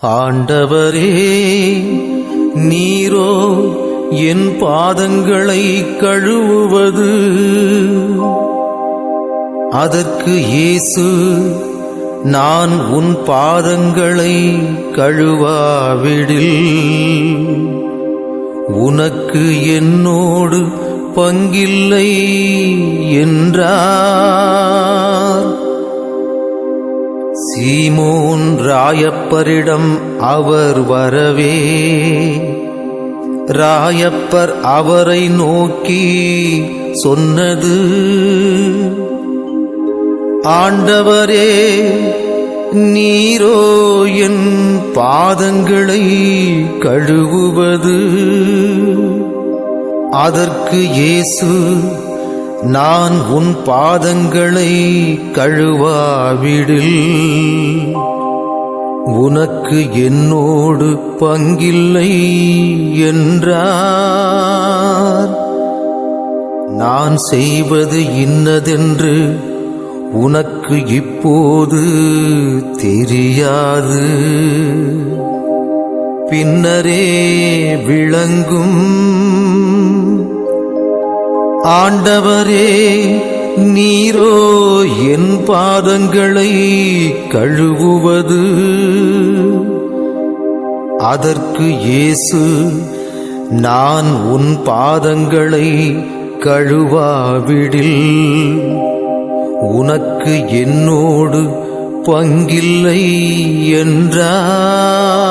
ஆண்டவரே, நீரோ என் பாதங்களை கழுவுவது. அதற்கு இயேசு, நான் உன் பாதங்களை கழுவாவிடில் உனக்கு என்னோடு பங்கில்லை என்றார். சீமோன் ராயப்பரிடம் அவர் வரவே, ராயப்பர் அவரை நோக்கி சொன்னது, ஆண்டவரே, நீரோ என் பாதங்களை கழுவுவது. அதற்கு இயேசு, நான் உன் பாதங்களை கழுவாவிடில் உனக்கு என்னோடு பங்கில்லை என்றார். நான் செய்வது இன்னதென்று உனக்கு இப்போது தெரியாது, பின்னரே விளங்கும். ஆண்டவரே, நீரோ என் பாதங்களை கழுவுவது. அதற்கு இயேசு, நான் உன் பாதங்களை கழுவாவிடில் உனக்கு என்னோடு பங்கில்லை என்றார்.